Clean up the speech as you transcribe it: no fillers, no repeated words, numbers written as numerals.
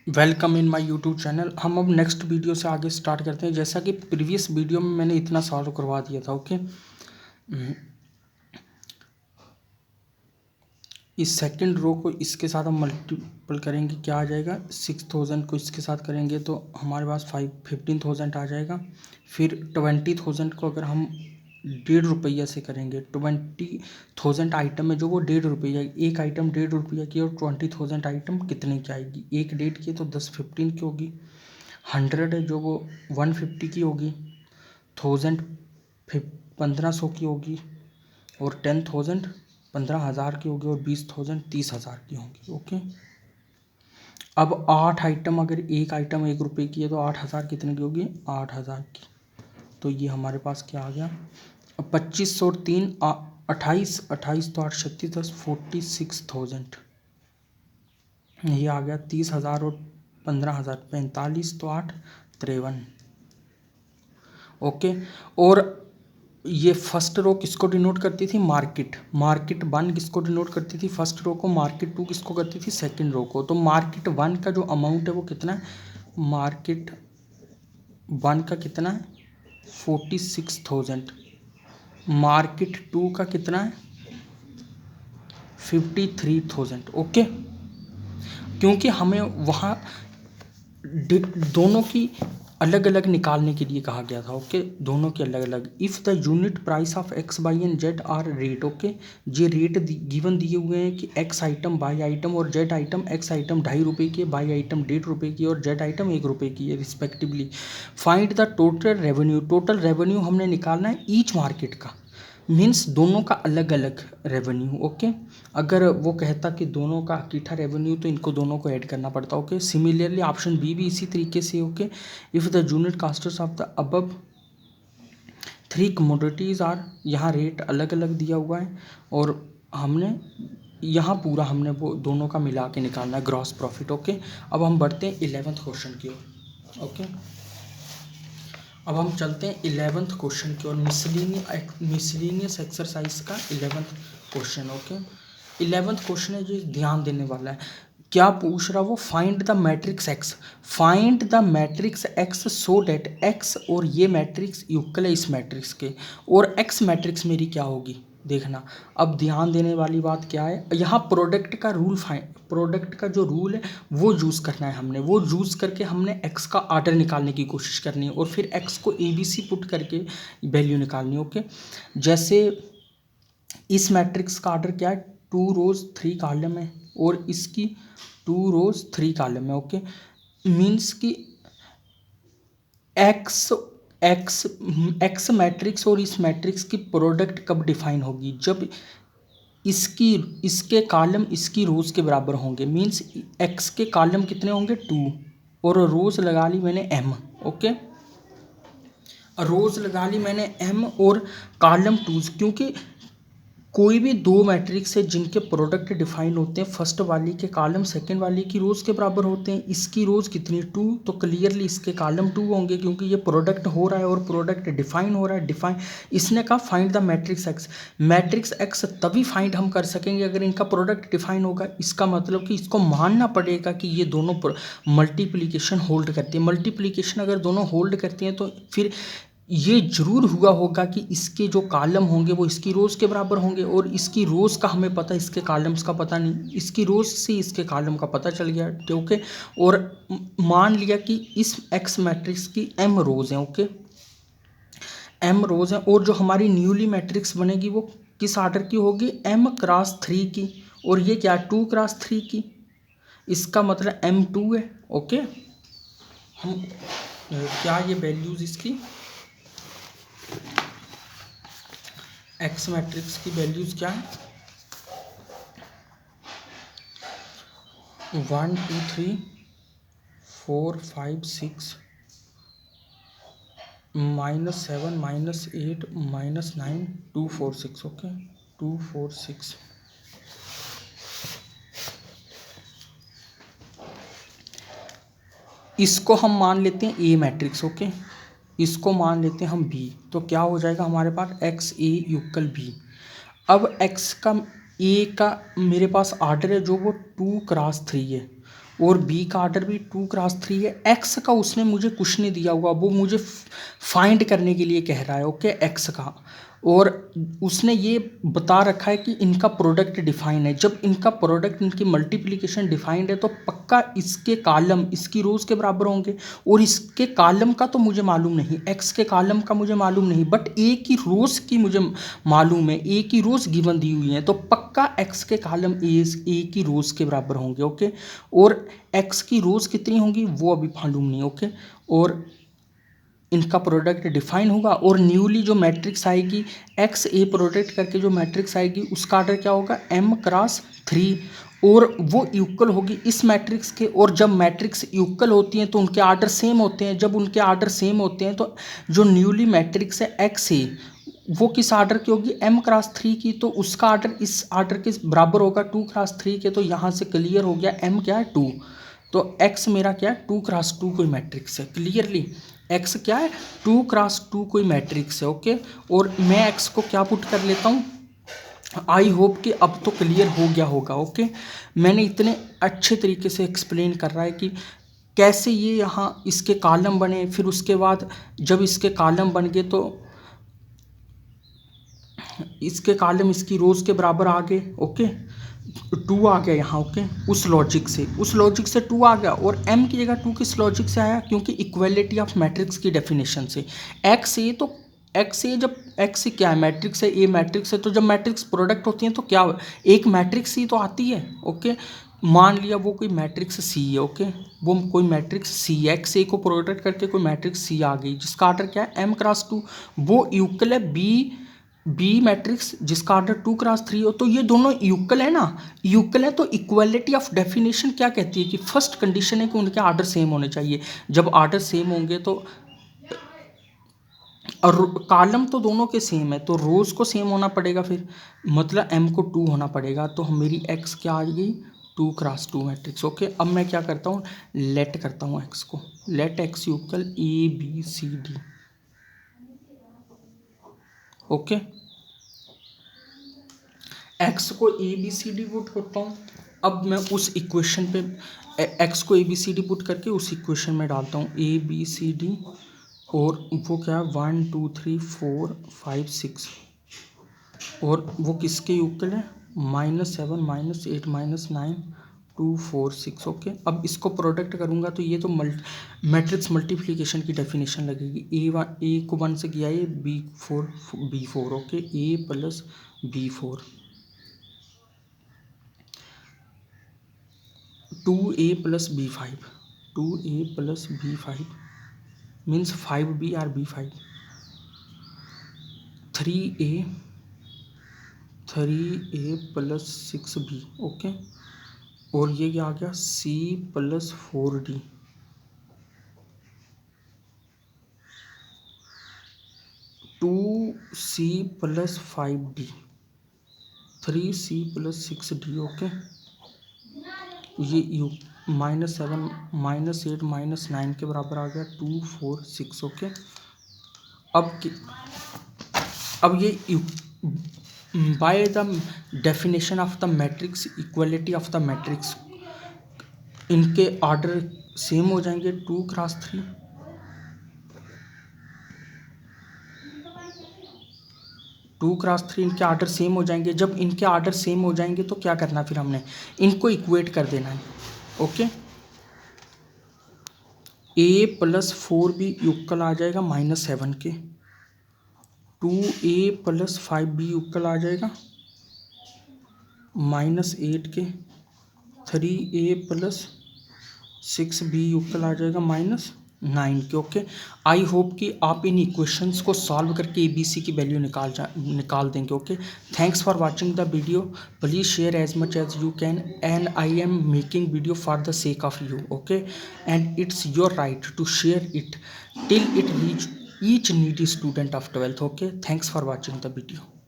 Welcome in my YouTube channel. हम अब next video से आगे स्टार्ट करते हैं। जैसा कि प्रीवियस वीडियो में मैंने इतना सॉल्व करवा दिया था। ओके, इस सेकंड रो को इसके साथ हम मल्टीपल करेंगे, क्या आ जाएगा 6000 को इसके साथ करेंगे तो हमारे पास 15,000 आ जाएगा। फिर 20,000 को अगर हम 1.5 रुपया से करेंगे, 20,000 आइटम में जो वो 1.5 रुपया, एक आइटम 1.5 रुपया की और 20,000 आइटम कितने की आएगी, एक 1.5 की तो 10 15 की होगी। 100 है जो वो 150 की होगी। 1000 1500 की होगी और 10,000 15,000 की होगी और 20,000 30,000 की होगी। ओके, अब 8 आइटम, अगर एक आइटम 1 रुपये की है तो 8,000 कितने की होगी, 8,000 की। तो ये हमारे पास क्या आ गया, 25 और 3 28, 28 तो 8 36 10 46,000। ये आ गया 30,000 और 15,000 45 तो 8 53। ओके, और ये फर्स्ट रो किसको डिनोट करती थी, मार्केट 1 किसको डिनोट करती थी, फर्स्ट रो को। मार्केट 2 किसको करती थी, सेकंड रो को। तो मार्केट 1 का जो अमाउंट है वो कितना है, मार्केट 1 का कितना है 46,000। मार्केट 2 का कितना है 53,000। ओके, क्योंकि हमें वहाँ दोनों की अलग अलग निकालने के लिए कहा गया था। ओके, दोनों के अलग अलग। If the unit price of X Y and Z are rate. Okay, ये रेट गिवन दिए हुए हैं कि एक्स आइटम बाई आइटम और जेड आइटम, एक्स आइटम 2.5 रुपये की, बाई आइटम 1.5 रुपये की और जेड आइटम 1 रुपये की है respectively. Find the total revenue. Total revenue हमने निकालना है ईच मार्केट का, मीन्स दोनों का अलग अलग रेवेन्यू। ओके, अगर वो कहता कि दोनों का इकट्ठा रेवेन्यू तो इनको दोनों को ऐड करना पड़ता। ओके, सिमिलरली ऑप्शन बी भी इसी तरीके से। Okay, if the unit costs of the above 3 commodities are, यहाँ रेट अलग अलग दिया हुआ है और हमने यहाँ पूरा हमने वो दोनों का मिला के निकालना है ग्रॉस प्रॉफिट। ओके, अब हम बढ़ते हैं 11th क्वेश्चन की ओर। ओके, अब हम चलते हैं 11th क्वेश्चन की ओर, मिसलिनियस एक्सरसाइज का 11th question. Okay, 11th question है जो ध्यान देने वाला है। क्या पूछ रहा वो, find the matrix X. Find the matrix X so that X और ये मैट्रिक्स इक्वल है इस मैट्रिक्स के, और एक्स मैट्रिक्स मेरी क्या होगी देखना। अब ध्यान देने वाली बात क्या है, यहाँ प्रोडक्ट का रूल प्रोडक्ट का जो रूल है वो यूज़ करना है हमने। वो यूज़ करके हमने एक्स का आर्डर निकालने की कोशिश करनी है और फिर एक्स को ABC पुट करके वैल्यू निकालनी है। ओके, जैसे इस मैट्रिक्स का आर्डर क्या है, 2 रोज 3 कॉलम है और इसकी 2 रोज 3 कॉलम है। ओके, मीन्स कि एक्स मैट्रिक्स और इस मैट्रिक्स की प्रोडक्ट कब डिफाइन होगी, जब इसके कॉलम इसकी रोज के बराबर होंगे। मीन्स एक्स के कॉलम कितने होंगे 2 और रोज लगा ली मैंने m। ओके, रोज लगा ली मैंने m और कॉलम 2, क्योंकि कोई भी दो मैट्रिक्स है जिनके प्रोडक्ट डिफाइन होते हैं, फर्स्ट वाली के कॉलम सेकंड वाली की रोज के बराबर होते हैं। इसकी रोज कितनी 2, तो क्लियरली इसके कॉलम 2 होंगे क्योंकि ये प्रोडक्ट हो रहा है और प्रोडक्ट डिफाइन हो रहा है। डिफाइन इसने कहा find the matrix x. Matrix x तभी फाइंड हम कर सकेंगे अगर इनका प्रोडक्ट डिफाइन होगा। इसका मतलब कि इसको मानना पड़ेगा कि ये दोनों मल्टीप्लीकेशन होल्ड करते हैं। मल्टीप्लीकेशन अगर दोनों होल्ड करते हैं तो फिर ये जरूर हुआ होगा कि इसके जो कॉलम होंगे वो इसकी रोज़ के बराबर होंगे, और इसकी रोज़ का हमें पता, इसके कॉलम्स का पता नहीं। इसकी रोज़ से इसके कॉलम का पता चल गया। ओके, और मान लिया कि इस एक्स मैट्रिक्स की m रोज़ हैं। ओके, m रोज़ हैं और जो हमारी न्यूली मैट्रिक्स बनेगी वो किस आर्डर की होगी, m×3 की, और ये क्या 2×3 की। इसका मतलब m2 है। ओके, हम क्या ये वैल्यूज़ इसकी एक्स मैट्रिक्स की वैल्यूज़ क्या है, 1 2 3 4 5 6 -7 -8 -9 2 4 6। ओके, 2 4 6। इसको हम मान लेते हैं ए मैट्रिक्स। ओके, इसको मान लेते हैं हम बी, तो क्या हो जाएगा हमारे पास एक्स ए = बी। अब एक्स का ए का मेरे पास आर्डर है जो वो 2×3 है और बी का आर्डर भी 2x3 है। एक्स का उसने मुझे कुछ नहीं दिया हुआ, वो मुझे फाइंड करने के लिए कह रहा है, ओके, एक्स का। और उसने ये बता रखा है कि इनका प्रोडक्ट डिफाइन है। जब इनका प्रोडक्ट, इनकी मल्टीप्लिकेशन डिफाइंड है तो पक्का इसके कॉलम इसकी रोज के बराबर होंगे। और इसके कॉलम का तो मुझे मालूम नहीं, एक्स के कॉलम का मुझे मालूम नहीं, बट ए की रोज की मुझे मालूम है, ए की रोज गिवन दी हुई है, तो पक्का एक्स के कॉलम ए की रोज के बराबर होंगे, ओके। और एक्स की रोज कितनी होंगी वो अभी मालूम नहीं, ओके। और इनका प्रोडक्ट डिफाइन होगा और न्यूली जो मैट्रिक्स आएगी एक्स ए प्रोडक्ट करके जो मैट्रिक्स आएगी उसका आर्डर क्या होगा, m×3, और वो इक्वल होगी इस मैट्रिक्स के। और जब मैट्रिक्स इक्वल होती हैं तो उनके आर्डर सेम होते हैं। जब उनके आर्डर सेम होते हैं तो जो न्यूली मैट्रिक्स है एक्स ए वो किस आर्डर की होगी, m×3 की, तो उसका आर्डर इस आर्डर के बराबर होगा 2×3 के। तो यहाँ से क्लियर हो गया m क्या है 2, तो x मेरा क्या है 2×2 कोई मैट्रिक्स है। क्लियरली x क्या है 2×2 कोई मैट्रिक्स है, ओके। और मैं x को क्या पुट कर लेता हूँ, आई होप कि अब तो क्लियर हो गया होगा, ओके। मैंने इतने अच्छे तरीके से एक्सप्लेन कर रहा है कि कैसे ये यहाँ इसके कॉलम बने, फिर उसके बाद जब इसके कॉलम बन गए तो इसके कॉलम इसकी रोज के बराबर आ गए, ओके। 2 आ गया यहाँ, ओके। उस लॉजिक से 2 आ गया। और m की जगह 2 किस लॉजिक से आया, क्योंकि इक्वालिटी ऑफ मैट्रिक्स की डेफिनेशन से। एक्स ए तो एक्स ए, जब एक्स ए क्या है मैट्रिक्स है, ए मैट्रिक्स है, तो जब मैट्रिक्स प्रोडक्ट होती हैं तो क्या एक मैट्रिक्स ही तो आती है, ओके। मान लिया वो कोई मैट्रिक्स सी है, ओके, वो कोई मैट्रिक्स सी है, एक्स ए को प्रोडक्ट करके कोई मैट्रिक्स सी आ गई जिसका आर्डर क्या है m×2, वो इक्वल है बी मैट्रिक्स जिसका आर्डर 2×3 हो। तो ये दोनों इक्वल है ना, इक्वल है, तो इक्वालिटी ऑफ डेफिनेशन क्या कहती है कि फर्स्ट कंडीशन है कि उनके आर्डर सेम होने चाहिए। जब आर्डर सेम होंगे तो और कॉलम तो दोनों के सेम है तो रोज को सेम होना पड़ेगा, फिर मतलब m को 2 होना पड़ेगा। तो मेरी x क्या आ गई 2×2 मैट्रिक्स, ओके। अब मैं क्या करता हूँ, लेट करता हूँ x को, let x equal ABCD, okay. x को ABCD पुट करता हूँ। अब मैं उस इक्वेशन पे x को ABCD पुट करके उस इक्वेशन में डालता हूँ ABCD, और वो क्या है 1 2 3 4 5 6, और वो किसके इक्वल है -7 -8 -9 2 4 6, ओके। अब इसको प्रोडक्ट करूँगा तो ये तो मैट्रिक्स मल्टीप्लिकेशन की डेफिनेशन लगेगी। ए को 1 से किया है B4, okay, A + B4, 2A + B5, 2A + B5 means 5B और B5, 3A + 6B, ओके। और ये क्या आ गया C + 4D, 2C + 5D, 3C + 6D, okay. ये -7 -8 -9 के बराबर आ गया 2 4 6, ओके। अब ये by the definition of the matrix, equality of the matrix, इनके आर्डर सेम हो जाएंगे 2×3, 2×3 इनके आर्डर सेम हो जाएंगे। जब इनके आर्डर सेम हो जाएंगे तो क्या करना, फिर हमने इनको इक्वेट कर देना है, ओके। A + 4B इक्वल आ जाएगा -7 के, 2A + 5B इक्वल आ जाएगा -8 के, 3A + 6B इक्वल आ जाएगा -9 के, ओके। आई होप कि आप इन इक्वेशंस को सॉल्व करके ABC की वैल्यू निकाल देंगे, okay. Thanks for watching the video, please share as much as you can, and I am making video for the sake of you, okay, and it's your right to share it till it reach each needy student of 12th, okay. Thanks for watching the video.